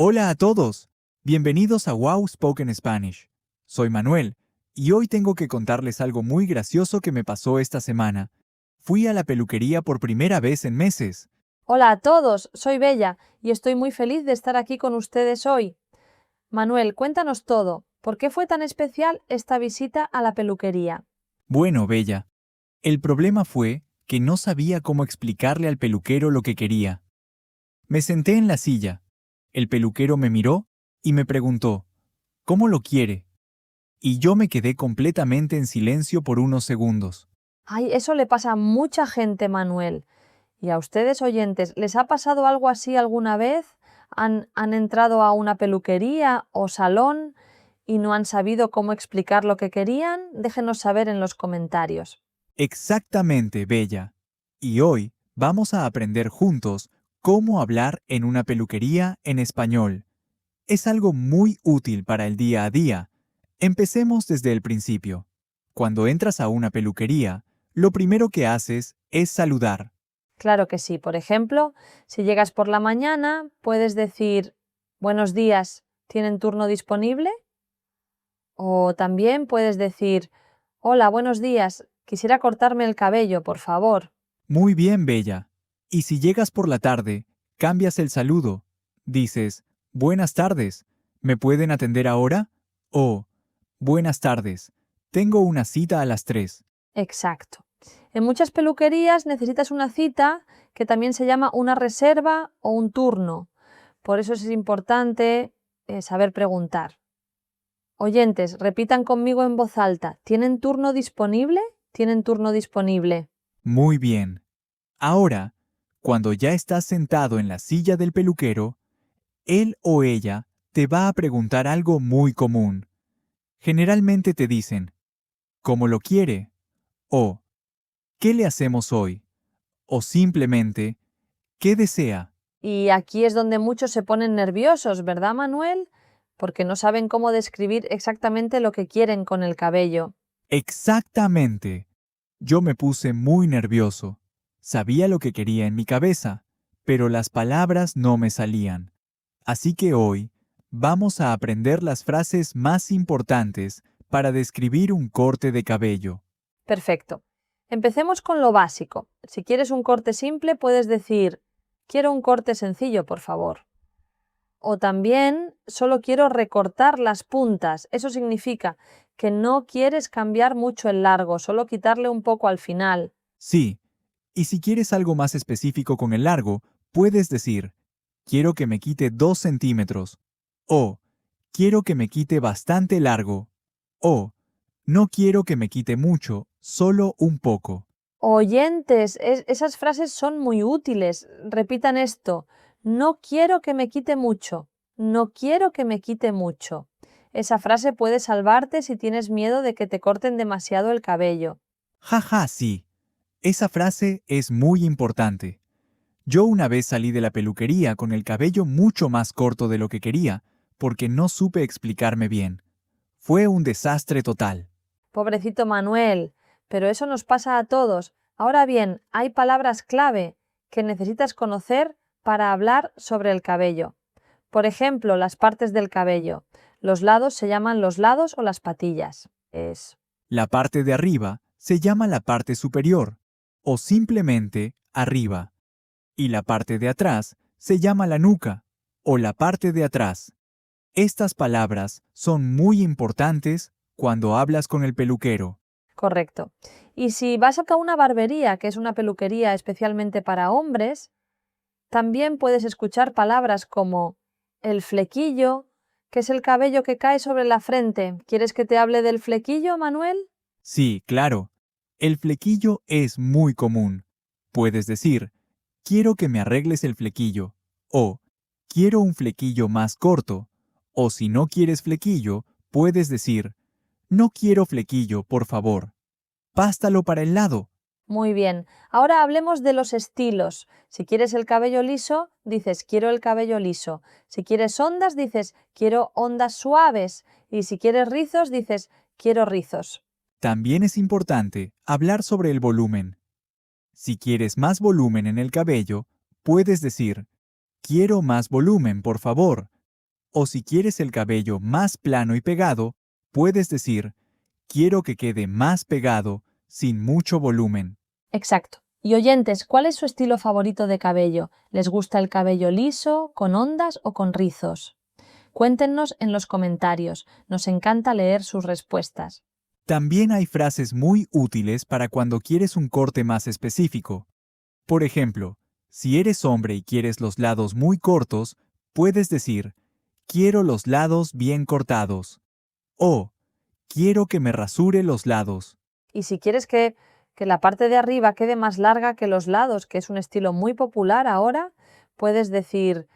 Hola a todos, bienvenidos a Wow Spoken Spanish. Soy Manuel, y hoy tengo que contarles algo muy gracioso que me pasó esta semana. Fui a la peluquería por primera vez en meses. Hola a todos, soy Bella y estoy muy feliz de estar aquí con ustedes hoy. Manuel, cuéntanos todo. ¿Por qué fue tan especial esta visita a la peluquería? Bueno, Bella, el problema fue que no sabía cómo explicarle al peluquero lo que quería. Me senté en la silla. El peluquero me miró y me preguntó, ¿cómo lo quiere? Y yo me quedé completamente en silencio por unos segundos. Ay, eso le pasa a mucha gente, Manuel. ¿Y a ustedes, oyentes, les ha pasado algo así alguna vez? ¿Han entrado a una peluquería o salón y no han sabido cómo explicar lo que querían? Déjenos saber en los comentarios. Exactamente, Bella. Y hoy vamos a aprender juntos cómo hablar en una peluquería en español. Es algo muy útil para el día a día. Empecemos desde el principio. Cuando entras a una peluquería, lo primero que haces es saludar. Claro que sí. Por ejemplo, si llegas por la mañana, puedes decir buenos días, ¿tienen turno disponible? O también puedes decir hola, buenos días, quisiera cortarme el cabello, por favor. Muy bien, Bella. Y si llegas por la tarde, cambias el saludo. Dices, buenas tardes, ¿me pueden atender ahora? O, buenas tardes, tengo una cita a las 3. Exacto. En muchas peluquerías necesitas una cita que también se llama una reserva o un turno. Por eso es importante saber preguntar. Oyentes, repitan conmigo en voz alta. ¿Tienen turno disponible? ¿Tienen turno disponible? Muy bien. Ahora, cuando ya estás sentado en la silla del peluquero, él o ella te va a preguntar algo muy común. Generalmente te dicen, ¿cómo lo quiere? O, ¿qué le hacemos hoy? O simplemente, ¿qué desea? Y aquí es donde muchos se ponen nerviosos, ¿verdad, Manuel? Porque no saben cómo describir exactamente lo que quieren con el cabello. Exactamente. Yo me puse muy nervioso. Sabía lo que quería en mi cabeza, pero las palabras no me salían. Así que hoy vamos a aprender las frases más importantes para describir un corte de cabello. Perfecto. Empecemos con lo básico. Si quieres un corte simple, puedes decir, quiero un corte sencillo, por favor. O también, solo quiero recortar las puntas. Eso significa que no quieres cambiar mucho el largo, solo quitarle un poco al final. Sí, y si quieres algo más específico con el largo, puedes decir, quiero que me quite 2 centímetros. O, quiero que me quite bastante largo. O, no quiero que me quite mucho, solo un poco. Oyentes, esas frases son muy útiles. Repitan esto. No quiero que me quite mucho. No quiero que me quite mucho. Esa frase puede salvarte si tienes miedo de que te corten demasiado el cabello. Jaja, sí. Esa frase es muy importante. Yo una vez salí de la peluquería con el cabello mucho más corto de lo que quería, porque no supe explicarme bien. Fue un desastre total. Pobrecito Manuel, pero eso nos pasa a todos. Ahora bien, hay palabras clave que necesitas conocer para hablar sobre el cabello. Por ejemplo, las partes del cabello. Los lados se llaman los lados o las patillas. La parte de arriba se llama la parte superior, o simplemente arriba, y la parte de atrás se llama la nuca, o la parte de atrás. Estas palabras son muy importantes cuando hablas con el peluquero. Correcto. Y si vas a una barbería, que es una peluquería especialmente para hombres, también puedes escuchar palabras como el flequillo, que es el cabello que cae sobre la frente. ¿Quieres que te hable del flequillo, Manuel? Sí, claro. El flequillo es muy común. Puedes decir, quiero que me arregles el flequillo, o quiero un flequillo más corto, o si no quieres flequillo, puedes decir, no quiero flequillo, por favor. Pástalo para el lado. Muy bien. Ahora hablemos de los estilos. Si quieres el cabello liso, dices quiero el cabello liso. Si quieres ondas, dices quiero ondas suaves. Y si quieres rizos, dices quiero rizos. También es importante hablar sobre el volumen. Si quieres más volumen en el cabello, puedes decir, quiero más volumen, por favor. O si quieres el cabello más plano y pegado, puedes decir, quiero que quede más pegado, sin mucho volumen. Exacto. Y oyentes, ¿cuál es su estilo favorito de cabello? ¿Les gusta el cabello liso, con ondas o con rizos? Cuéntenos en los comentarios. Nos encanta leer sus respuestas. También hay frases muy útiles para cuando quieres un corte más específico. Por ejemplo, si eres hombre y quieres los lados muy cortos, puedes decir, quiero los lados bien cortados. O, quiero que me rasure los lados. Y si quieres que la parte de arriba quede más larga que los lados, que es un estilo muy popular ahora, puedes decir,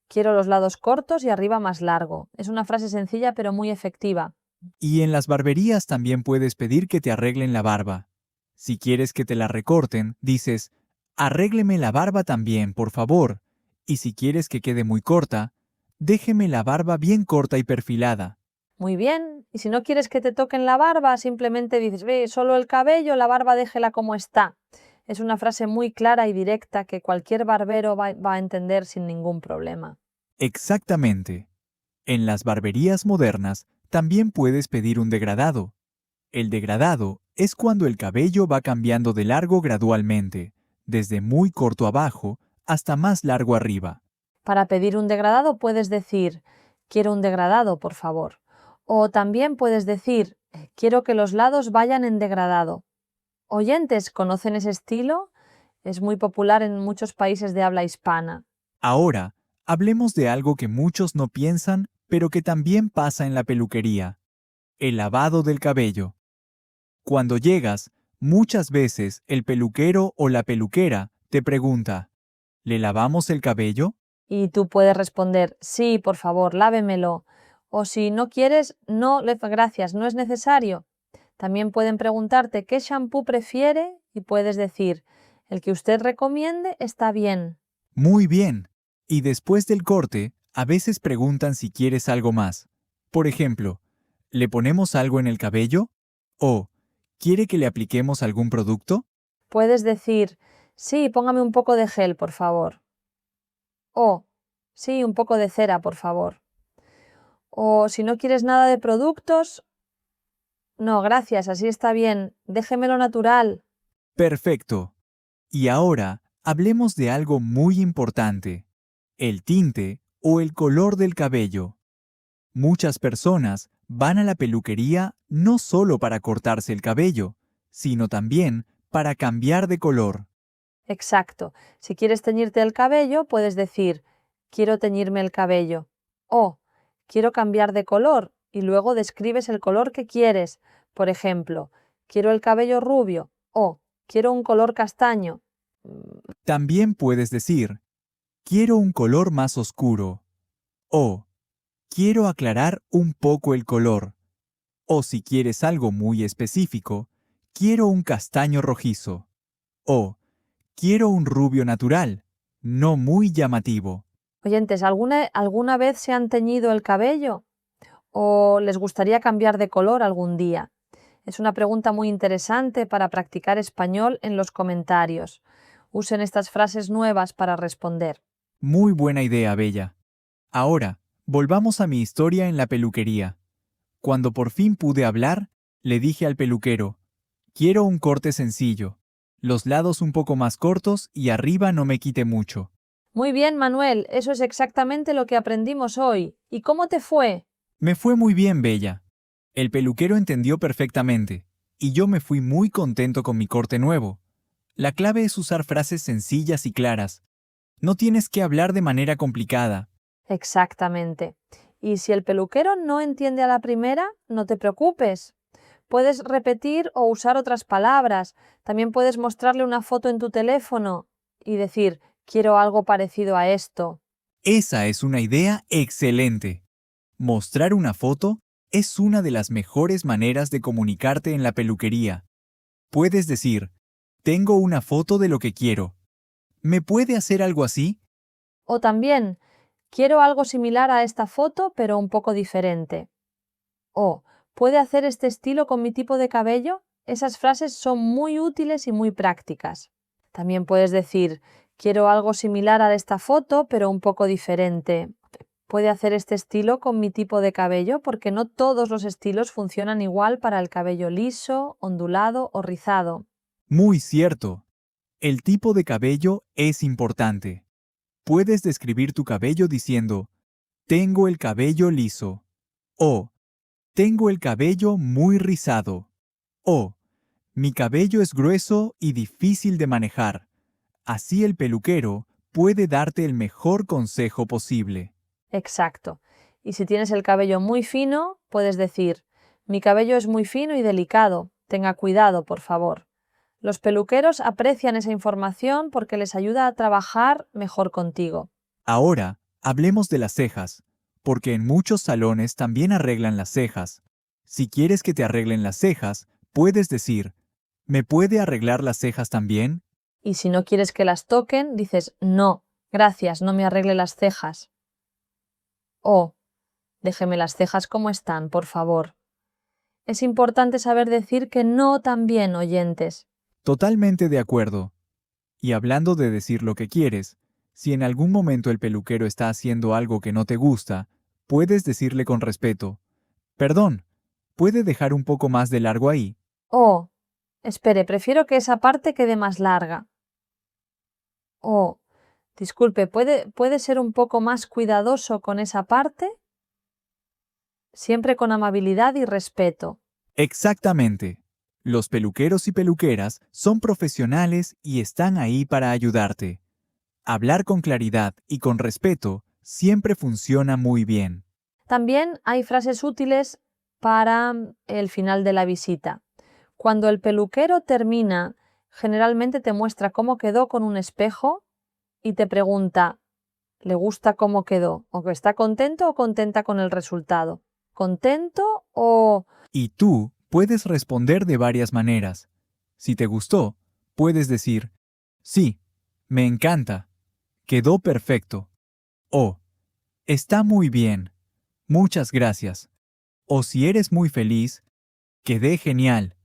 quiero los lados cortos y arriba más largo. Es una frase sencilla pero muy efectiva. Y en las barberías también puedes pedir que te arreglen la barba. Si quieres que te la recorten, dices, arrégleme la barba también, por favor. Y si quieres que quede muy corta, déjeme la barba bien corta y perfilada. Muy bien. Y si no quieres que te toquen la barba, simplemente dices, ve, solo el cabello, la barba déjela como está. Es una frase muy clara y directa que cualquier barbero va a entender sin ningún problema. Exactamente. En las barberías modernas también puedes pedir un degradado. El degradado es cuando el cabello va cambiando de largo gradualmente, desde muy corto abajo hasta más largo arriba. Para pedir un degradado puedes decir, quiero un degradado, por favor. O también puedes decir, quiero que los lados vayan en degradado. ¿Oyentes conocen ese estilo? Es muy popular en muchos países de habla hispana. Ahora, hablemos de algo que muchos no piensan, pero que también pasa en la peluquería: el lavado del cabello. Cuando llegas, muchas veces el peluquero o la peluquera te pregunta, ¿le lavamos el cabello? Y tú puedes responder, sí, por favor, lávemelo. O si no quieres, no, gracias, no es necesario. También pueden preguntarte qué shampoo prefiere y puedes decir, el que usted recomiende está bien. Muy bien. Y después del corte, a veces preguntan si quieres algo más. Por ejemplo, ¿le ponemos algo en el cabello? O, ¿quiere que le apliquemos algún producto? Puedes decir, sí, póngame un poco de gel, por favor. O, sí, un poco de cera, por favor. O si no quieres nada de productos, no, gracias, así está bien, déjemelo natural. Perfecto. Y ahora, hablemos de algo muy importante: el tinte o el color del cabello. Muchas personas van a la peluquería no solo para cortarse el cabello, sino también para cambiar de color. Exacto. Si quieres teñirte el cabello, puedes decir, quiero teñirme el cabello. O, quiero cambiar de color y luego describes el color que quieres. Por ejemplo, quiero el cabello rubio o quiero un color castaño. También puedes decir, quiero un color más oscuro, o quiero aclarar un poco el color, o si quieres algo muy específico, quiero un castaño rojizo, o quiero un rubio natural, no muy llamativo. Oyentes, ¿alguna vez se han teñido el cabello? ¿O les gustaría cambiar de color algún día? Es una pregunta muy interesante para practicar español en los comentarios. Usen estas frases nuevas para responder. Muy buena idea, Bella. Ahora, volvamos a mi historia en la peluquería. Cuando por fin pude hablar, le dije al peluquero, quiero un corte sencillo, los lados un poco más cortos y arriba no me quite mucho. Muy bien, Manuel, eso es exactamente lo que aprendimos hoy. ¿Y cómo te fue? Me fue muy bien, Bella. El peluquero entendió perfectamente, y yo me fui muy contento con mi corte nuevo. La clave es usar frases sencillas y claras. No tienes que hablar de manera complicada. Exactamente. Y si el peluquero no entiende a la primera, no te preocupes. Puedes repetir o usar otras palabras. También puedes mostrarle una foto en tu teléfono y decir, quiero algo parecido a esto. Esa es una idea excelente. Mostrar una foto es una de las mejores maneras de comunicarte en la peluquería. Puedes decir, tengo una foto de lo que quiero. ¿Me puede hacer algo así? O también, quiero algo similar a esta foto, pero un poco diferente. O, ¿puede hacer este estilo con mi tipo de cabello? Esas frases son muy útiles y muy prácticas. También puedes decir, quiero algo similar a esta foto, pero un poco diferente. ¿Puede hacer este estilo con mi tipo de cabello? Porque no todos los estilos funcionan igual para el cabello liso, ondulado o rizado. Muy cierto. El tipo de cabello es importante. Puedes describir tu cabello diciendo, tengo el cabello liso. O, tengo el cabello muy rizado. O, mi cabello es grueso y difícil de manejar. Así el peluquero puede darte el mejor consejo posible. Exacto. Y si tienes el cabello muy fino, puedes decir, mi cabello es muy fino y delicado. Tenga cuidado, por favor. Los peluqueros aprecian esa información porque les ayuda a trabajar mejor contigo. Ahora, hablemos de las cejas, porque en muchos salones también arreglan las cejas. Si quieres que te arreglen las cejas, puedes decir, ¿me puede arreglar las cejas también? Y si no quieres que las toquen, dices, no, gracias, no me arregle las cejas. O, déjeme las cejas como están, por favor. Es importante saber decir que no también, oyentes. Totalmente de acuerdo. Y hablando de decir lo que quieres, si en algún momento el peluquero está haciendo algo que no te gusta, puedes decirle con respeto, perdón, ¿puede dejar un poco más de largo ahí? O, espere, prefiero que esa parte quede más larga. O, disculpe, ¿puede ser un poco más cuidadoso con esa parte? Siempre con amabilidad y respeto. Exactamente. Los peluqueros y peluqueras son profesionales y están ahí para ayudarte. Hablar con claridad y con respeto siempre funciona muy bien. También hay frases útiles para el final de la visita. Cuando el peluquero termina, generalmente te muestra cómo quedó con un espejo y te pregunta, ¿le gusta cómo quedó? ¿O que está contento o contenta con el resultado? ¿Contento o...? Y tú puedes responder de varias maneras. Si te gustó, puedes decir, sí, me encanta, quedó perfecto. O, está muy bien, muchas gracias. O si eres muy feliz, quedé genial,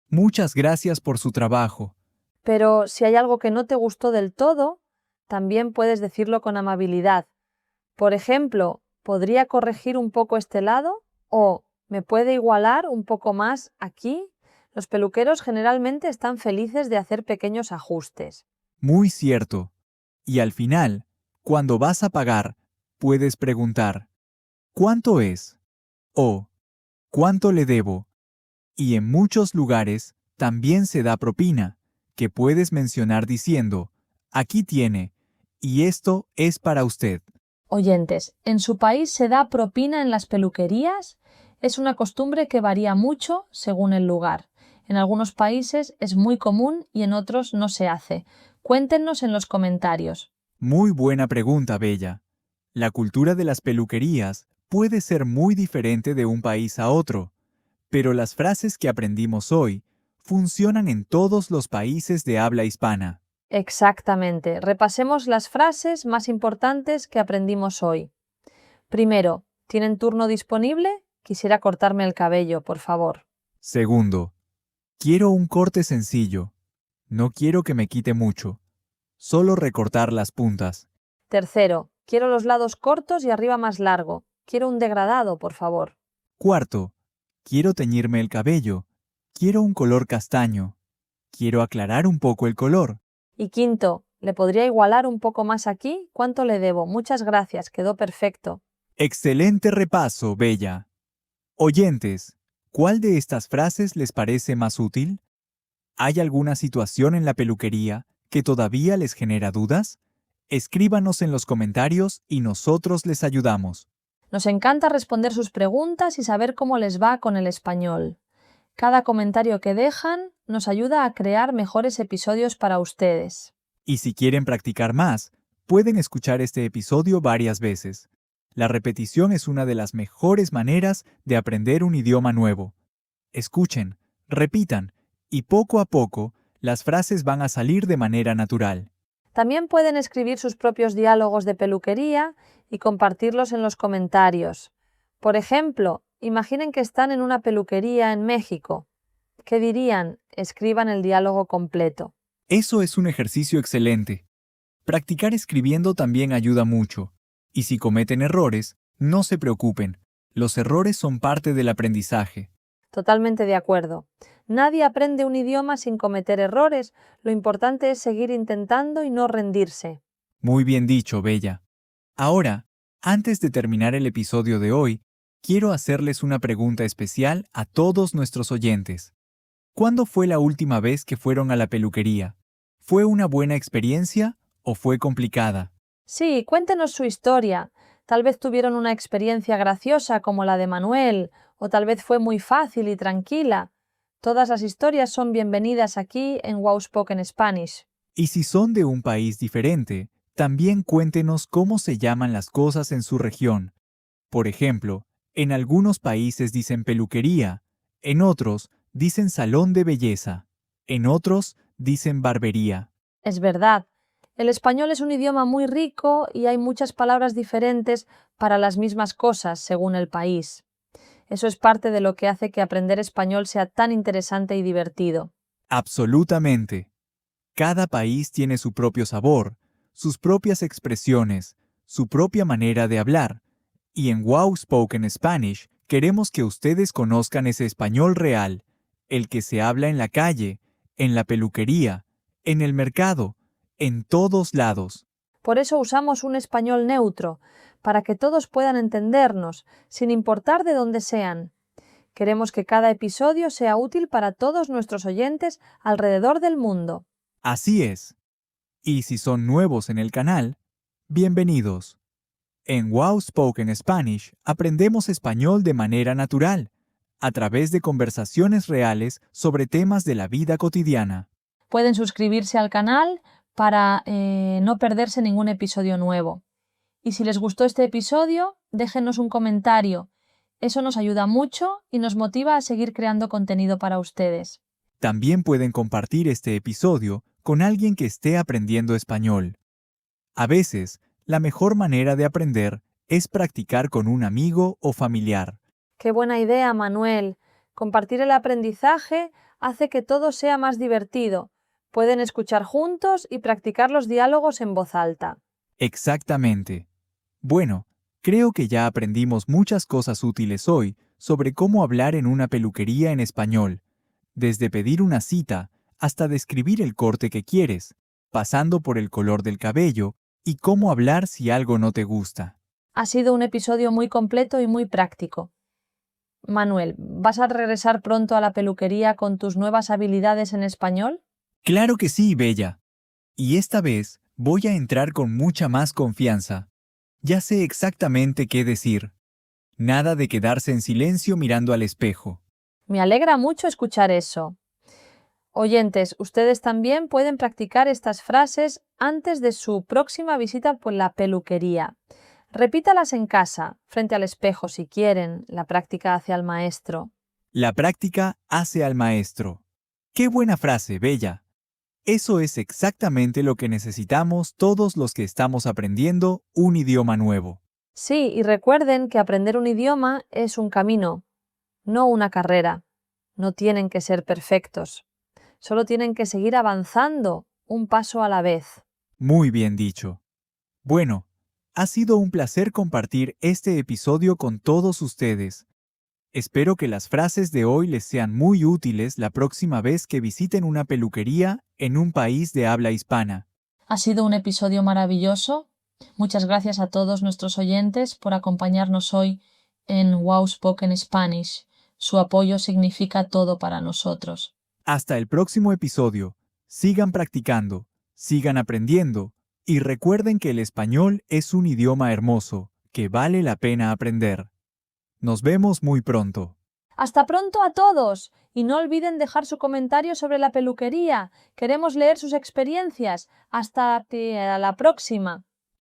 muchas gracias por su trabajo. Pero si hay algo que no te gustó del todo, también puedes decirlo con amabilidad. Por ejemplo, ¿podría corregir un poco este lado? ¿O me puede igualar un poco más aquí? Los peluqueros generalmente están felices de hacer pequeños ajustes. Muy cierto. Y al final, cuando vas a pagar, puedes preguntar, ¿cuánto es? O, ¿cuánto le debo? Y en muchos lugares también se da propina, que puedes mencionar diciendo, aquí tiene, y esto es para usted. Oyentes, ¿en su país se da propina en las peluquerías? Es una costumbre que varía mucho según el lugar. En algunos países es muy común y en otros no se hace. Cuéntenos en los comentarios. Muy buena pregunta, Bella. La cultura de las peluquerías puede ser muy diferente de un país a otro, pero las frases que aprendimos hoy funcionan en todos los países de habla hispana. Exactamente. Repasemos las frases más importantes que aprendimos hoy. Primero, ¿tienen turno disponible? Quisiera cortarme el cabello, por favor. Segundo, quiero un corte sencillo. No quiero que me quite mucho. Solo recortar las puntas. Tercero, quiero los lados cortos y arriba más largo. Quiero un degradado, por favor. Cuarto, quiero teñirme el cabello. Quiero un color castaño. Quiero aclarar un poco el color. Y quinto, ¿le podría igualar un poco más aquí? ¿Cuánto le debo? Muchas gracias, quedó perfecto. Excelente repaso, Bella. Oyentes, ¿cuál de estas frases les parece más útil? ¿Hay alguna situación en la peluquería que todavía les genera dudas? Escríbanos en los comentarios y nosotros les ayudamos. Nos encanta responder sus preguntas y saber cómo les va con el español. Cada comentario que dejan nos ayuda a crear mejores episodios para ustedes. Y si quieren practicar más, pueden escuchar este episodio varias veces. La repetición es una de las mejores maneras de aprender un idioma nuevo. Escuchen, repitan, y poco a poco las frases van a salir de manera natural. También pueden escribir sus propios diálogos de peluquería y compartirlos en los comentarios. Por ejemplo, imaginen que están en una peluquería en México. ¿Qué dirían? Escriban el diálogo completo. Eso es un ejercicio excelente. Practicar escribiendo también ayuda mucho. Y si cometen errores, no se preocupen. Los errores son parte del aprendizaje. Totalmente de acuerdo. Nadie aprende un idioma sin cometer errores. Lo importante es seguir intentando y no rendirse. Muy bien dicho, Bella. Ahora, antes de terminar el episodio de hoy, quiero hacerles una pregunta especial a todos nuestros oyentes. ¿Cuándo fue la última vez que fueron a la peluquería? ¿Fue una buena experiencia o fue complicada? Sí, cuéntenos su historia. Tal vez tuvieron una experiencia graciosa como la de Manuel, o tal vez fue muy fácil y tranquila. Todas las historias son bienvenidas aquí en Wow Spoken Spanish. Y si son de un país diferente, también cuéntenos cómo se llaman las cosas en su región. Por ejemplo, en algunos países dicen peluquería, en otros dicen salón de belleza, en otros dicen barbería. Es verdad, el español es un idioma muy rico y hay muchas palabras diferentes para las mismas cosas según el país. Eso es parte de lo que hace que aprender español sea tan interesante y divertido. Absolutamente. Cada país tiene su propio sabor, sus propias expresiones, su propia manera de hablar. Y en Wow Spoken Spanish queremos que ustedes conozcan ese español real, el que se habla en la calle, en la peluquería, en el mercado, en todos lados. Por eso usamos un español neutro, para que todos puedan entendernos, sin importar de dónde sean. Queremos que cada episodio sea útil para todos nuestros oyentes alrededor del mundo. Así es. Y si son nuevos en el canal, bienvenidos. En Wow Spoken Spanish aprendemos español de manera natural, a través de conversaciones reales sobre temas de la vida cotidiana. Pueden suscribirse al canal para no perderse ningún episodio nuevo. Y si les gustó este episodio, déjenos un comentario. Eso nos ayuda mucho y nos motiva a seguir creando contenido para ustedes. También pueden compartir este episodio con alguien que esté aprendiendo español. A veces, la mejor manera de aprender es practicar con un amigo o familiar. Qué buena idea, Manuel. Compartir el aprendizaje hace que todo sea más divertido. Pueden escuchar juntos y practicar los diálogos en voz alta. Exactamente. Bueno, creo que ya aprendimos muchas cosas útiles hoy sobre cómo hablar en una peluquería en español, desde pedir una cita hasta describir el corte que quieres, pasando por el color del cabello y cómo hablar si algo no te gusta. Ha sido un episodio muy completo y muy práctico. Manuel, ¿vas a regresar pronto a la peluquería con tus nuevas habilidades en español? Claro que sí, Bella. Y esta vez voy a entrar con mucha más confianza. Ya sé exactamente qué decir. Nada de quedarse en silencio mirando al espejo. Me alegra mucho escuchar eso. Oyentes, ustedes también pueden practicar estas frases antes de su próxima visita por la peluquería. Repítalas en casa, frente al espejo si quieren, la práctica hacia el maestro. La práctica hace al maestro. ¡Qué buena frase, Bella! Eso es exactamente lo que necesitamos todos los que estamos aprendiendo un idioma nuevo. Sí, y recuerden que aprender un idioma es un camino, no una carrera. No tienen que ser perfectos. Solo tienen que seguir avanzando un paso a la vez. Muy bien dicho. Bueno, ha sido un placer compartir este episodio con todos ustedes. Espero que las frases de hoy les sean muy útiles la próxima vez que visiten una peluquería en un país de habla hispana. Ha sido un episodio maravilloso. Muchas gracias a todos nuestros oyentes por acompañarnos hoy en Wow Spoken Spanish. Su apoyo significa todo para nosotros. Hasta el próximo episodio. Sigan practicando, sigan aprendiendo y recuerden que el español es un idioma hermoso que vale la pena aprender. Nos vemos muy pronto. Hasta pronto a todos y no olviden dejar su comentario sobre la peluquería. Queremos leer sus experiencias. Hasta la próxima.